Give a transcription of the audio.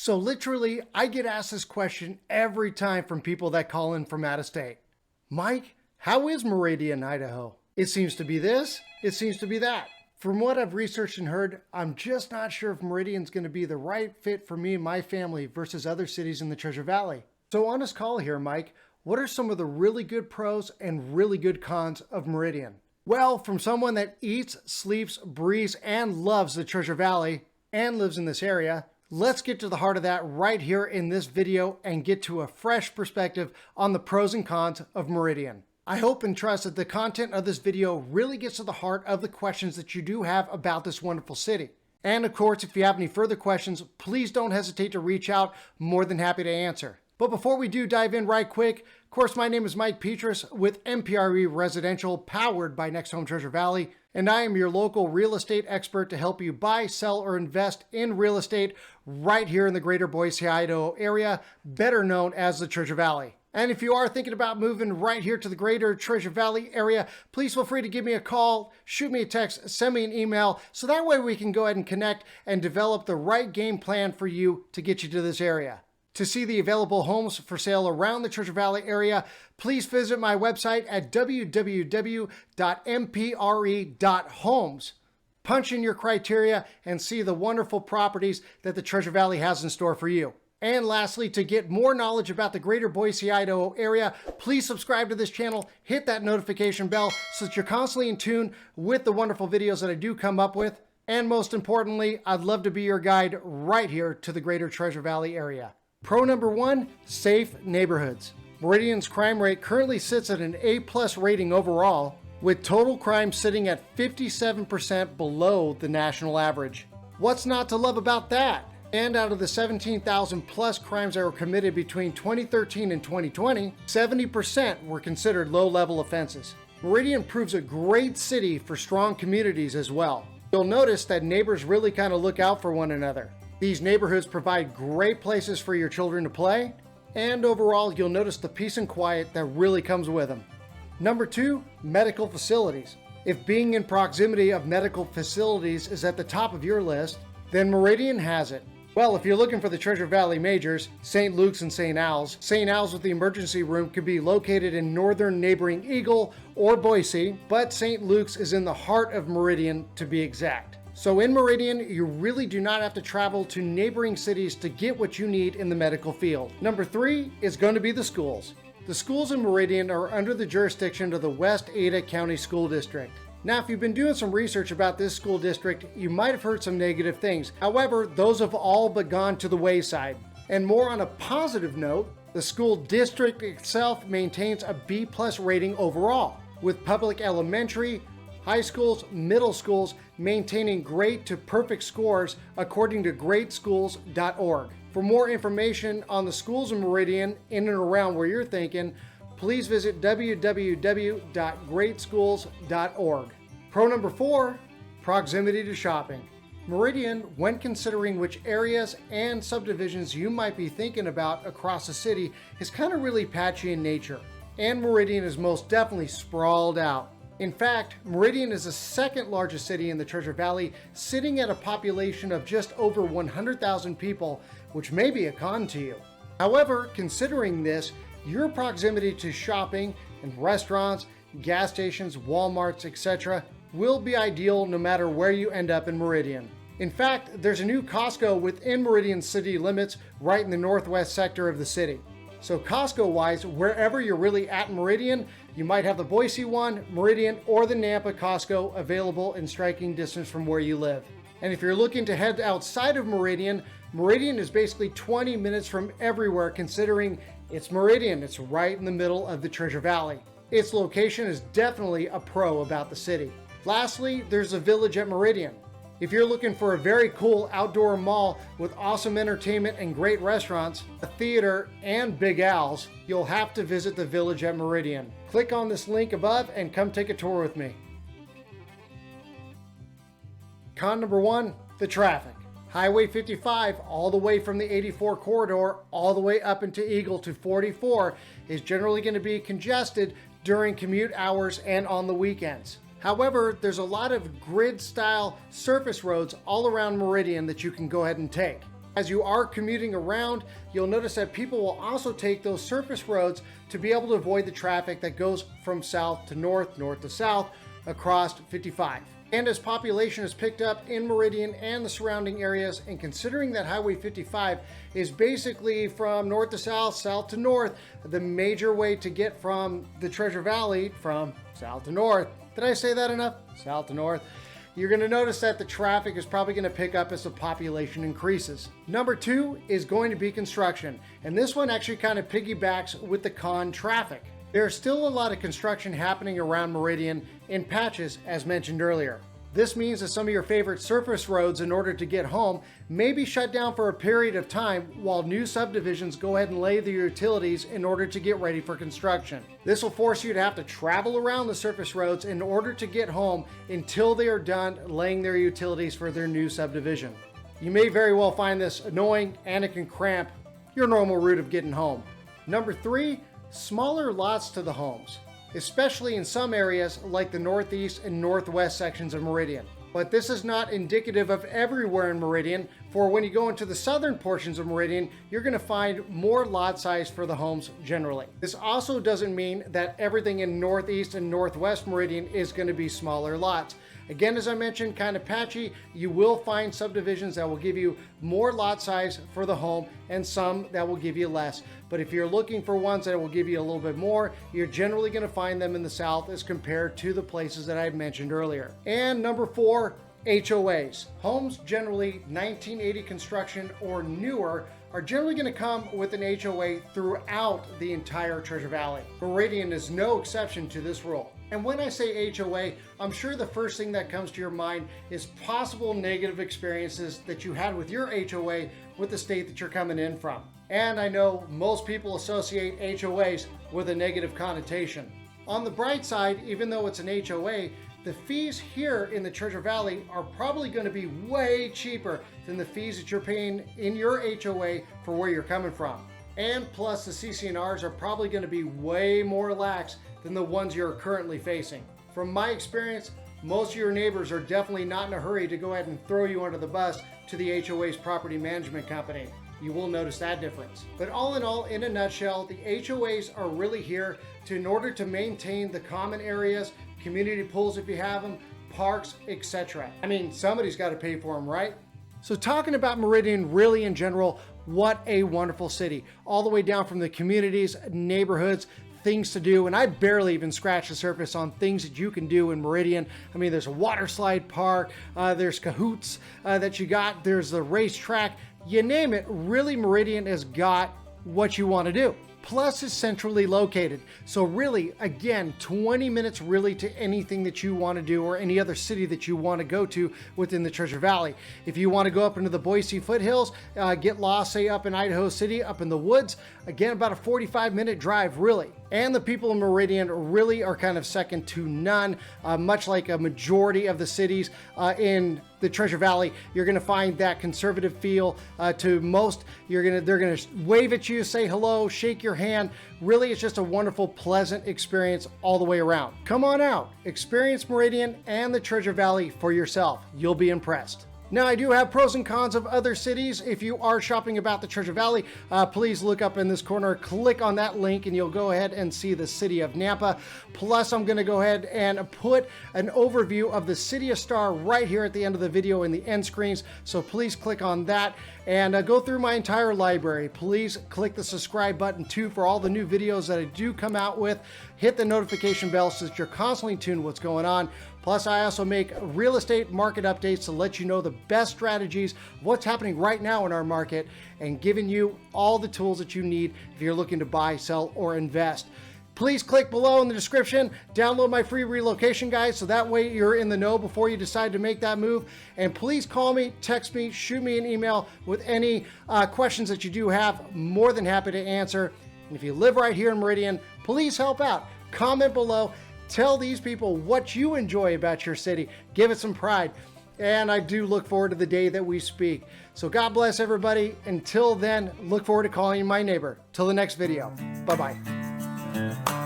So literally, I get asked this question every time from people that call in from out of state. Mike, how is Meridian, Idaho? It seems to be this, it seems to be that. From what I've researched and heard, I'm just not sure if Meridian's going to be the right fit for me and my family versus other cities in the Treasure Valley. So on this call here, Mike, what are some of the really good pros and really good cons of Meridian? Well, from someone that eats, sleeps, breathes, and loves the Treasure Valley and lives in this area, let's get to the heart of that right here in this video and get to a fresh perspective on the pros and cons of Meridian. I hope and trust that the content of this video really gets to the heart of the questions that you do have about this wonderful city. And of course, if you have any further questions, please don't hesitate to reach out. More than happy to answer. But before we do dive in right quick, of course, my name is Mike Petrus with MPRE Residential, powered by NextHome Treasure Valley, and I am your local real estate expert to help you buy, sell, or invest in real estate right here in the greater Boise, Idaho area, better known as the Treasure Valley. And if you are thinking about moving right here to the greater Treasure Valley area, please feel free to give me a call, shoot me a text, send me an email, so that way we can go ahead and connect and develop the right game plan for you to get you to this area. To see the available homes for sale around the Treasure Valley area, please visit my website at www.mpre.homes. Punch in your criteria and see the wonderful properties that the Treasure Valley has in store for you. And lastly, to get more knowledge about the greater Boise, Idaho area, please subscribe to this channel, hit that notification bell so that you're constantly in tune with the wonderful videos that I do come up with. And most importantly, I'd love to be your guide right here to the greater Treasure Valley area. Pro number one, safe neighborhoods. Meridian's crime rate currently sits at an A+ rating overall, with total crime sitting at 57% below the national average. What's not to love about that? And out of the 17,000 plus crimes that were committed between 2013 and 2020, 70% were considered low-level offenses. Meridian proves a great city for strong communities as well. You'll notice that neighbors really kind of look out for one another. These neighborhoods provide great places for your children to play, and overall you'll notice the peace and quiet that really comes with them. Number two, medical facilities. If being in proximity of medical facilities is at the top of your list, then Meridian has it. Well, if you're looking for the Treasure Valley majors, St. Luke's and St. Al's with the emergency room could be located in northern neighboring Eagle or Boise, but St. Luke's is in the heart of Meridian to be exact. So in Meridian, you really do not have to travel to neighboring cities to get what you need in the medical field. Number three is going to be the schools. The schools in Meridian are under the jurisdiction of the West Ada County School District. Now, if you've been doing some research about this school district, you might have heard some negative things. However, those have all but gone to the wayside. And more on a positive note, the school district itself maintains a B+ rating overall, with public elementary, high schools, middle schools maintaining great to perfect scores according to greatschools.org. For more information on the schools in Meridian, in and around where you're thinking, please visit www.greatschools.org. Pro number four, proximity to shopping. Meridian, when considering which areas and subdivisions you might be thinking about across the city, is kind of really patchy in nature. And Meridian is most definitely sprawled out. In fact, Meridian is the second largest city in the Treasure Valley, sitting at a population of just over 100,000 people, which may be a con to you. However, considering this, your proximity to shopping and restaurants, gas stations, Walmarts, etc. will be ideal no matter where you end up in Meridian. In fact, there's a new Costco within Meridian city limits right in the northwest sector of the city. So Costco-wise, wherever you're really at in Meridian, you might have the Boise one, Meridian, or the Nampa Costco available in striking distance from where you live. And if you're looking to head outside of Meridian, Meridian is basically 20 minutes from everywhere, considering it's Meridian. It's right in the middle of the Treasure Valley. Its location is definitely a pro about the city. Lastly, there's a village at Meridian. If you're looking for a very cool outdoor mall with awesome entertainment and great restaurants, a theater, and Big Al's, you'll have to visit the village at Meridian. Click on this link above and come take a tour with me. Con number one, the traffic. Highway 55, all the way from the 84 corridor, all the way up into Eagle to 44, is generally going to be congested during commute hours and on the weekends. However, there's a lot of grid-style surface roads all around Meridian that you can go ahead and take. As you are commuting around, you'll notice that people will also take those surface roads to be able to avoid the traffic that goes from south to north, north to south across 55. And as population has picked up in Meridian and the surrounding areas, and considering that Highway 55 is basically from north to south, south to north, the major way to get from the Treasure Valley from south to north. Did I say that enough? South to north. You're going to notice that the traffic is probably going to pick up as the population increases. Number 2 is going to be construction, and this one actually kind of piggybacks with the con traffic. There's still a lot of construction happening around Meridian in patches, as mentioned earlier. This means that some of your favorite surface roads in order to get home may be shut down for a period of time while new subdivisions go ahead and lay the utilities in order to get ready for construction. This will force you to have to travel around the surface roads in order to get home until they are done laying their utilities for their new subdivision. You may very well find this annoying and it can cramp your normal route of getting home. Number 3, smaller lots to the homes, especially in some areas like the northeast and northwest sections of Meridian. But this is not indicative of everywhere in Meridian, for when you go into the southern portions of Meridian, you're going to find more lot size for the homes generally. This also doesn't mean that everything in northeast and northwest Meridian is going to be smaller lots. Again, as I mentioned, kind of patchy. You will find subdivisions that will give you more lot size for the home and some that will give you less. But if you're looking for ones that will give you a little bit more, you're generally going to find them in the south as compared to the places that I mentioned earlier. And number 4, HOAs. Homes generally 1980 construction or newer are generally going to come with an HOA throughout the entire Treasure Valley. Meridian is no exception to this rule. And when I say HOA, I'm sure the first thing that comes to your mind is possible negative experiences that you had with your HOA with the state that you're coming in from. And I know most people associate HOAs with a negative connotation. On the bright side, even though it's an HOA, the fees here in the Treasure Valley are probably going to be way cheaper than the fees that you're paying in your HOA for where you're coming from. And plus the CC&Rs are probably going to be way more lax than the ones you're currently facing. From my experience, most of your neighbors are definitely not in a hurry to go ahead and throw you under the bus to the HOA's property management company. You will notice that difference. But all in all, in a nutshell, the HOAs are really here in order to maintain the common areas, community pools if you have them, parks, etc. I mean, somebody's got to pay for them, right? So talking about Meridian really in general, what a wonderful city. All the way down from the communities, neighborhoods, things to do, and I barely even scratched the surface on things that you can do in Meridian. I mean, there's a water slide park, there's Cahoots that you got, there's the racetrack, you name it, really Meridian has got what you want to do. Plus it's centrally located. So really, again, 20 minutes really to anything that you want to do or any other city that you want to go to within the Treasure Valley. If you want to go up into the Boise foothills, get lost, say up in Idaho City, up in the woods, again, about a 45-minute drive really. And the people in Meridian really are kind of second to none, much like a majority of the cities in the Treasure Valley. You're going to find that conservative feel to most. They're going to wave at you, say hello, shake your hand. Really, it's just a wonderful, pleasant experience all the way around. Come on out, experience Meridian and the Treasure Valley for yourself. You'll be impressed. Now, I do have pros and cons of other cities. If you are shopping about the Treasure Valley, please look up in this corner, click on that link, and you'll go ahead and see the city of Nampa. Plus, I'm going to go ahead and put an overview of the city of Star right here at the end of the video in the end screens. So please click on that and go through my entire library. Please click the subscribe button too for all the new videos that I do come out with. Hit the notification bell so that you're constantly tuned what's going on. Plus, I also make real estate market updates to let you know the best strategies, what's happening right now in our market, and giving you all the tools that you need if you're looking to buy, sell, or invest. Please click below in the description, download my free relocation guide so that way you're in the know before you decide to make that move. And please call me, text me, shoot me an email with any questions that you do have. More than happy to answer. And if you live right here in Meridian, please help out. Comment below. Tell these people what you enjoy about your city. Give it some pride. And I do look forward to the day that we speak. So God bless everybody. Until then, look forward to calling you my neighbor. Till the next video. Bye-bye.